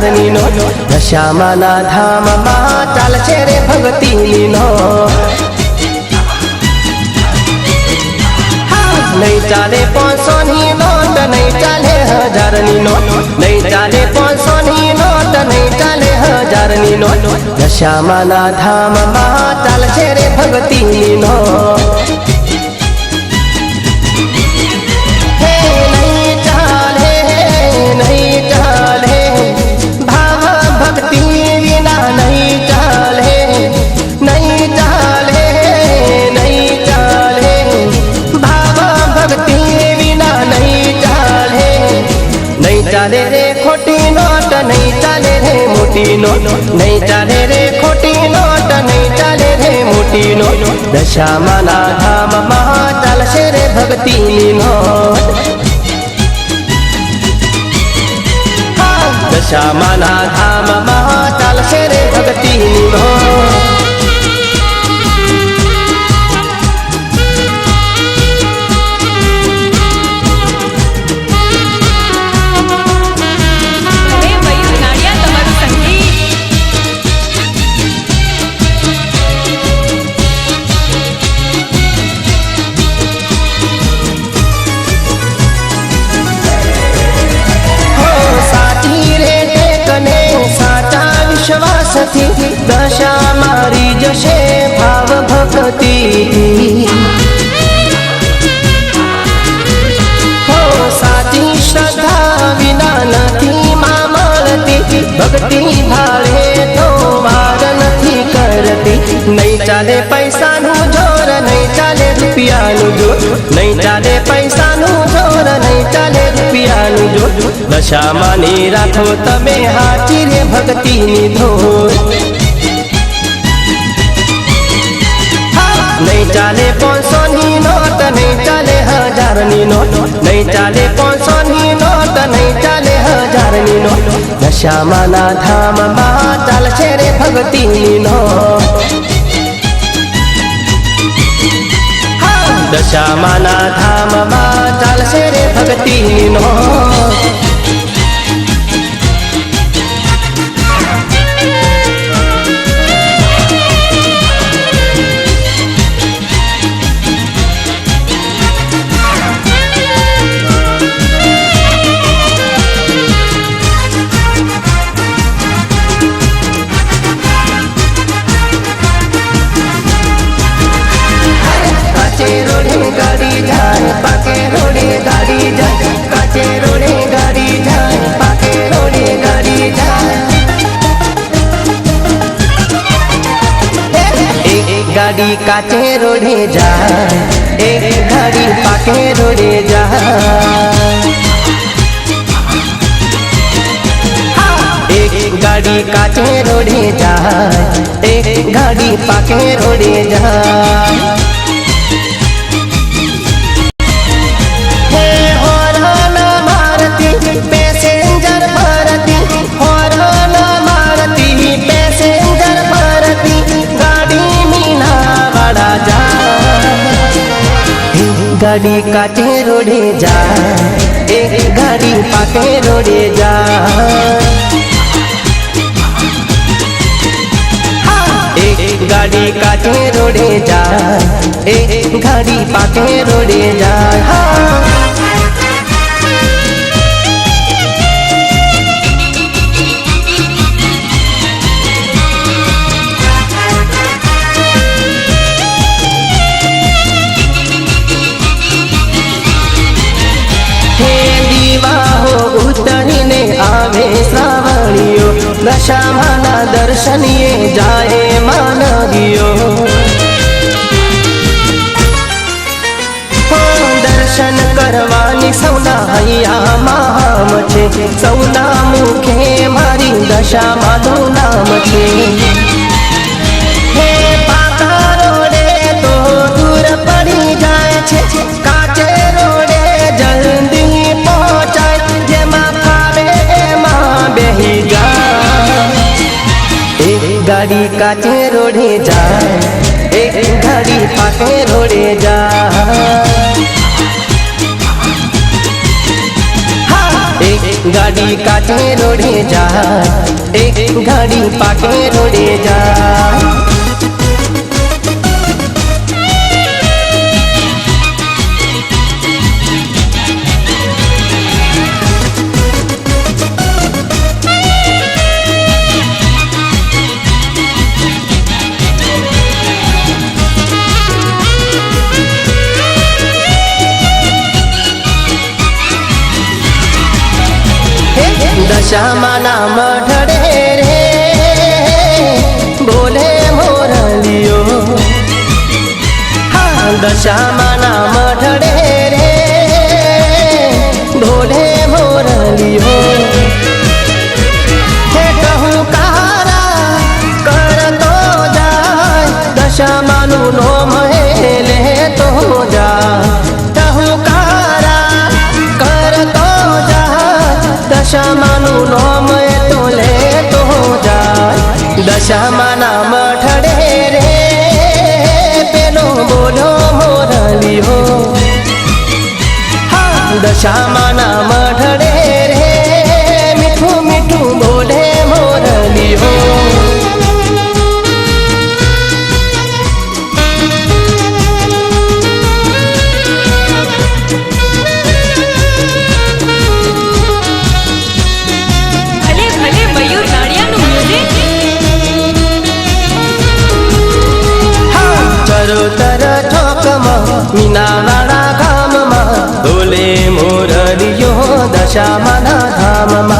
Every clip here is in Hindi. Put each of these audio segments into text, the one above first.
હજારની નોટ દશામાના ધામમાં ચાલશે રે ભક્તિની નોટ नहीं चाले 500 ની નોટ नहीं चाले 1000 ની નોટ नहीं चाले 500 ની નોટ नहीं चाले 1000 ની નોટ દશામાના ધામમાં ચાલશે રે ભક્તિની નોટ चाले रे खोटी नोट नहीं चाले रे मोटी नोट नहीं चाले रे खोटी नोट नहीं चाले रे मोटी नोट दशामाना धामમાં ચાલશે રે ભક્તિની નોટ દશામાના ધામમાં ચાલશે રે ભક્તિની નોટ दशा मारी जशे भाव भक्ति हो साची श्रद्धा विना नहीं मामलती भक्ति भाड़े तो वार नहीं करती नहीं चाले पैसा नु जोर नहीं चाले रुपया नु जोर नहीं चाले पैसा नु जोर नहीं चाले रुपया नु जोर दशा मानी राखो तमे हाची रे भक्ति नी धोर नहीं चाले 500 ની નોટ नहीं चाले 1000 ની નોટ नहीं चाले 500 ની નોટ नहीं चाले 1000 ની નોટ દશામાના ધામમાં ચાલશે રે ભક્તિની નોટ દશામાના ધામમાં ચાલશે રે ભક્તિની નોટ गाड़ी जाए पाके रोडे गाड़ी जाए काचे रोडे गाड़ी जाए पाके रोडे गाड़ी जाए एक गाड़ी काचे रोडे जाए एक गाड़ी पाके रोडे जाए एक गाड़ी काचे रोडे जाए एक गाड़ी पाके रोडे जाए पैसेंजर भरती हॉर्न मारती पैसेंजर भरती गाड़ी मीना बड़ा जा गाड़ी काचे रोडे जा एक गाड़ी पाके रोडे जा एक गाड़ी काचे रोडे जा एक गाड़ी पाके रोडे जा उतरीने आवे श्रावणियो दशामाना दर्शनिए जाए मानवियो दर्शन करवानी सौना हैया माम छे सौना मुखे मारी दशामानु नाम छे हे पाका रोडे तो दूर पड़ी जाए छे काचे रोडे जल्दी पहुंचाए गाड़ी काचे रोडे जा एक गाड़ी पाके रोडे जा एक गाड़ी गाड़ी काटे रोडे जाए, एक गाड़ी पाके रोडे जाए। दशामाना मढड़े रे बोले मोरलियो, हाँ दशामाना मढड़े रे बोले मोरलियो। हे कहूँ कारा कर तो जाय, दशामानु नो महेले तो जा। कहूँ कारा कर तो जाय, दशामानु नोम तो ले तो जाय। दशामाना मठड़े रे पेलो बोलो मोरलियो, हाँ दशामाना मठड़े रे मिठू मिठू बोले मोरलियो। चरोतर ठोकमा मीनावाड़ा गाममा बोले मोरलियो दशामाना धाममा।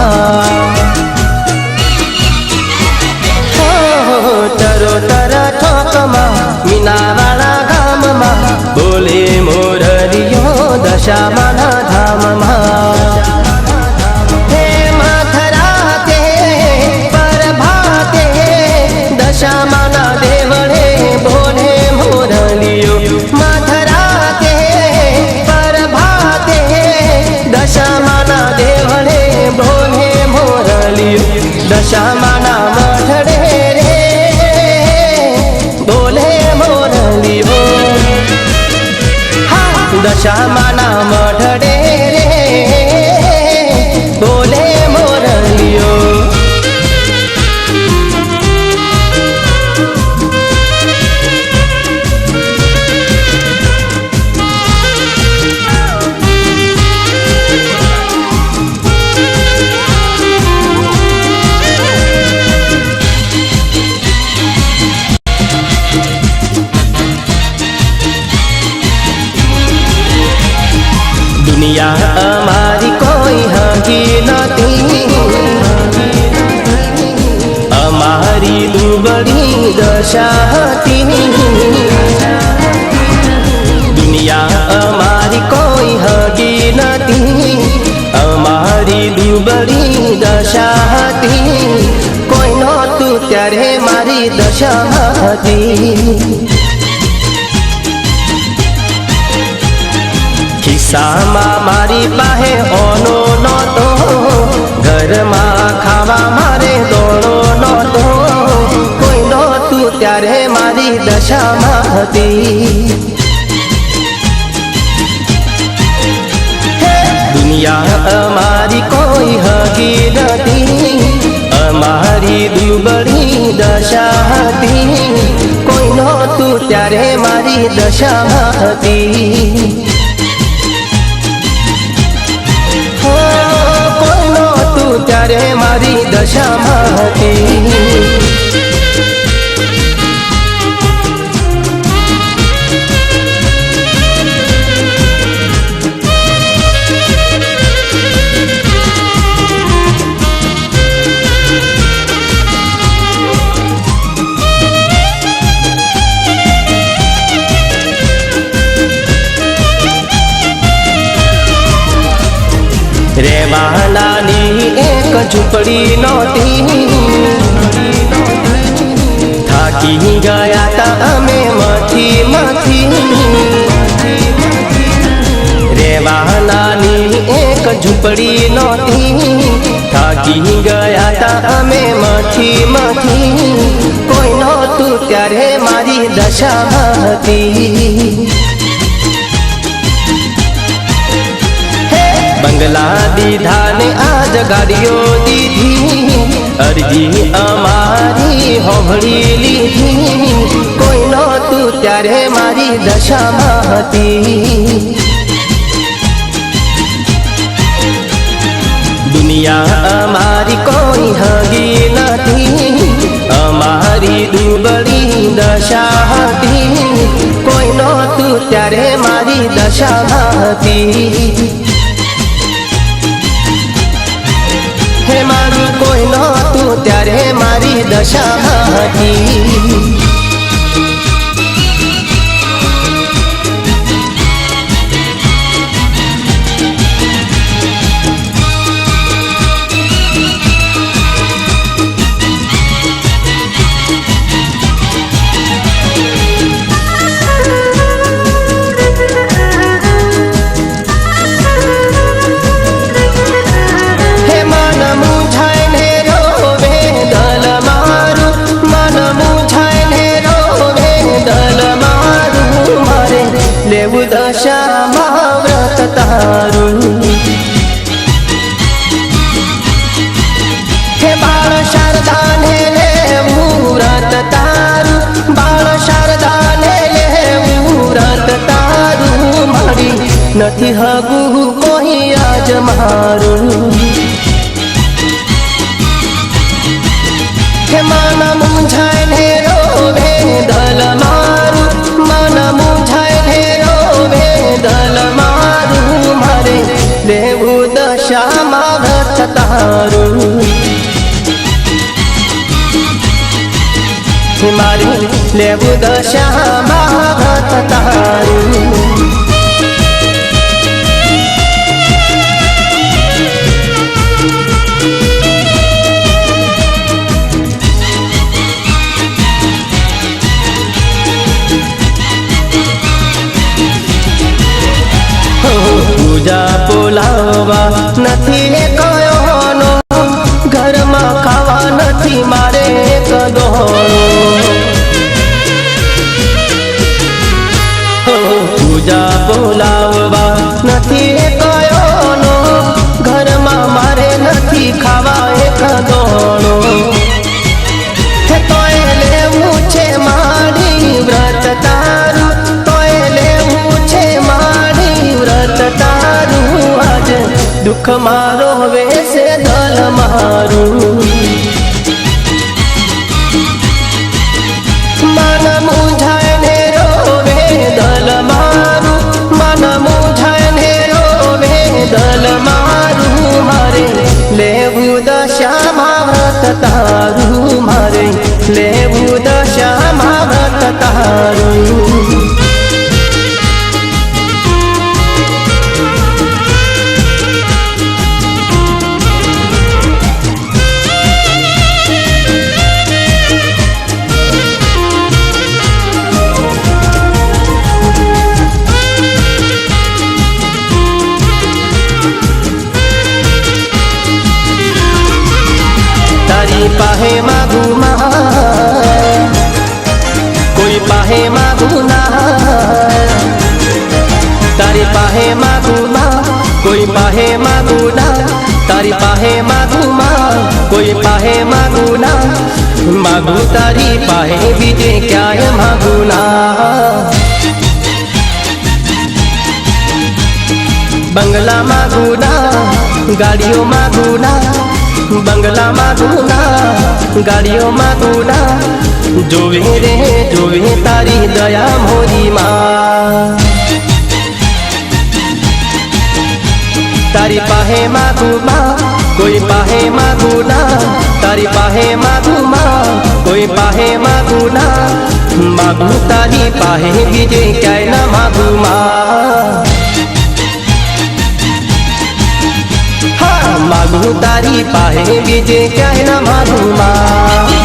चरोतर ठोकमा मीनावाड़ा गाममा बोले मोरलियो दशामाना धाममा। हे माथरा के परभाते दशामाना देवड़े बोले मोरलियो, माथरा के परभाते दशामाना देवड़े बोले मोरलियो। दशामाना मठड़े रे बोले मोरलियो, हाँ दशामाना मठड़े रे बोले मोरलियो। दुनिया हमारी कोई हकी नती, हमारी दुबड़ी दशा थी। दुनिया हमारी कोई हकी नती, हमारी दुबड़ी दशा थी। कोई नोतु त्यारे मारी दशा थी। खिस्सामा मारी पाहे ओनो नोतो, घर में खावा मारे दोड़ो नोतो। कोई नोतु त्यारे मारी दशा थी। दुनिया हमारी कोई हकी नती, हमारी दुबड़ी दशा थी। कोई नोतु त्यारे मारी दशा थी। त्यारे मारी दशा थी। रेवानानी एक झूपड़ी नोती, थाकी गया था हमें मथी मथी। रेवानानी एक झूपड़ी नोती, थाकी गया था हमें मथी मथी। कोई नोतु त्यारे मारी दशा थी। બંગલા દીધા ને આજ ગાડીઓ દીધી, અરજી અમારી હોભળી લીધી. કોઈ નહોતું ત્યારે મારી દશામાં હતી. દુનિયા અમારી કોઈ હગી નથી, અમારી દુબળી દશા હતી. કોઈ નહોતું ત્યારે મારી દશામાં હતી. હે મારું કોઈ નહોતું ત્યારે મારી દશામાં હતી. લેવું દશામાં વ્રત તારું. હે બાળ શારદાને લેવું વ્રત તારું, બાળ શારદાને લેવું વ્રત તારું. મારી નથી હગું કોઈ આજ મારું. હે મન મૂંઝાય ને રોવે દલ મારું, મન મૂંઝાય ને રોવે દલ મારું. મારે લેવું દશામાં વ્રત તારું. મારે લેવું દશામાં વ્રત તારું. પૂજા બોલાવવા નથી કયોનો, ઘરમાં ખાવા નથી મારે કદોણો. પૂજા બોલાવવા નથી કયોનો, ઘરમાં મારે નથી ખાવા એક દોણો. તોય લેવું છે મારી વ્રત તારું, તોય લેવું છે મારી વ્રત તારું. આજ દુઃખ મારો વેસે દલ મારું. મન મૂંઝાય ને રોવે દલ મારું, મન મૂંઝાય ને રોવે દલ મારું. મારે લેવું દશામાં વ્રત તારું, મારે લેવું દશામાં વ્રત તારું. તારી પાહે માગું માં, કોઈ પાહે માગું ના. તારી પાહે માગું માં, કોઈ પાહે માગું ના. તારી પાહે માગું માં, કોઈ પાહે માગું ના. માગું તારી પાહે બીજે ક્યાંય માગું ના. બંગલા માગું ના, ગાડીઓ માગું ના. બંગલા માગું ના, ગાડીઓ માગું ના. જોવે રે જોવે તારી દયા મોરી માં. તારી પાહે માગું માં, કોઈ પાહે માગું ના. તારી પાહે માગું માં, કોઈ પાહે માગું ના. માગું તારી પાહે બીજે ક્યાંય ના માગું માં. માગું તારી પાહે બીજે ક્યાંય ના માગું માં.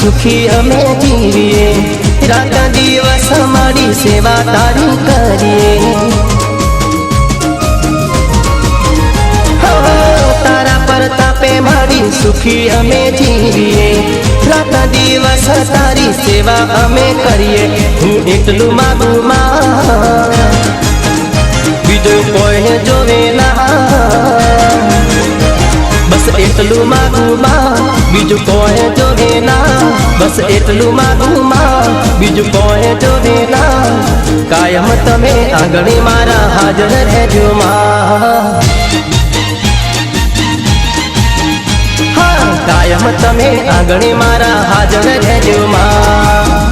सुखी अमे जीवीए, रात दिवस मारी सेवा तारी करिए। तारा प्रतापे मारी सुखी अमे जीवीए, रात दिवस तारी सेवा अमे करिए। हूँ एटलू मागू मां बीजो कोई जोवे ना, बस एटलू मागू मां बीजू कोई जोवे ना, बस एटलू मागू मां बीजू कोई जोवे ना। कायम तमे आंगणे मारा हाजर रहेजो मां, हाँ कायम तमे आंगणे मारा हाजर रहेजो मां।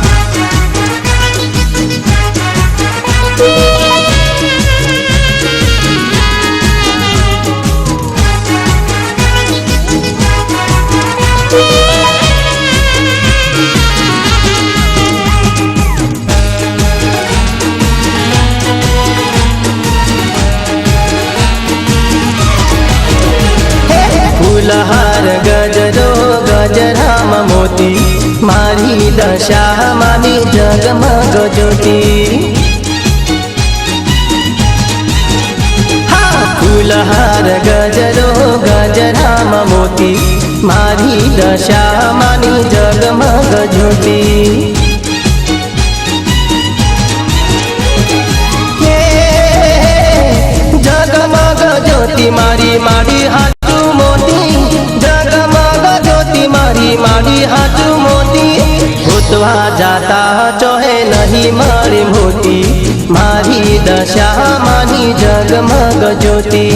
फूलहार गजरो गजराम मोती, मारी दशा मानी जगमग ज्योति। फूलहार गजरो गजराम मोती, मारी दशा मानी जगमग ज्योति। जगमग ज्योति मारी मारी हाथू मोती, जगमग ज्योति मारी मारी हाथू मोती। भूतवा जाता चोहे नहीं मारी मोती, मारी दशा मानी जगमग ज्योति।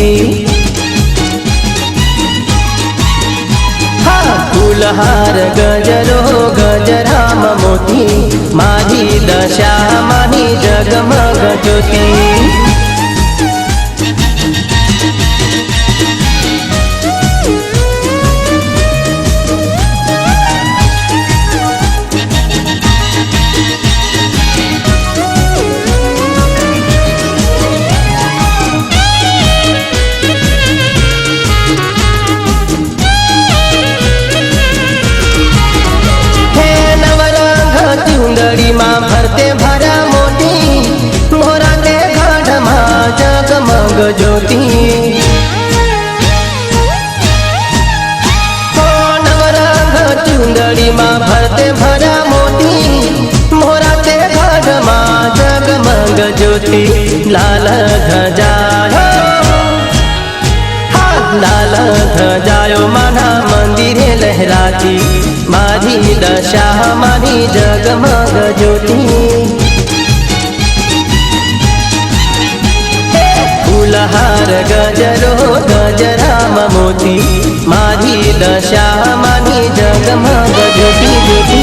फूलहार गजरो गजराम मोती, मारी दशा मानी जगमग ज्योति। चुंदड़ी माँ भरते भरा मोती, मोरा दे घाट माँ जगमग ज्योति। नवरंग चुंदड़ी माँ भरते भरा मोती, मोरा दे घाट माँ जगमग ज्योति। लाल ध्वजायो लाल ध्वजायो माना मंदिरे लहराती, मारी दशा मारी जगमग ज्योति। फूलहार गजरो गजराम मोती, मारी दशा मारी जगमग ज्योति ज्योति।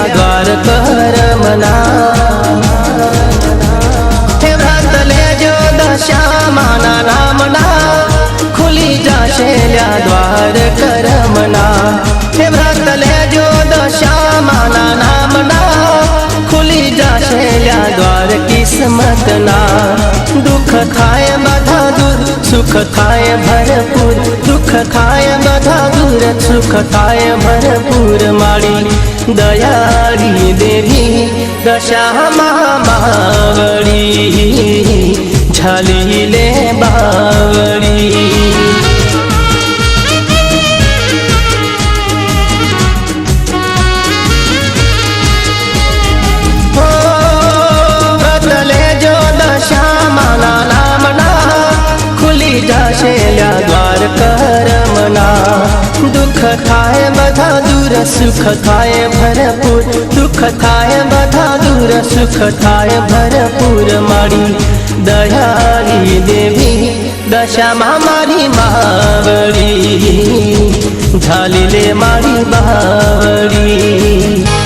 द्वार करमना हे व्रत ले जो दशा माना नामना, खुली जाशे ल्या द्वार करमना। हे व्रत ले जो दशा माना नामना, खुली जाशे ल्या द्वार किस्मतना। दुख थाय बधा दूर सुख थाय भरपूर, दुख थाय बधा दूर सुख थाय भरपूर। माड़ी दयाड़ी देवी दशा मावड़ी, झली ले बावड़ी। बदले जो दशा माना नामना, खुली जाशे ल्या द्वार करमना। दुख थाय बधा दूर सुख थाय भरपूर, दुख थाय बधा दूर सुख थाय भरपूर। माड़ी दयाली देवी દશામાં મારી માવડી ઝાલી લે મારી બાવડી.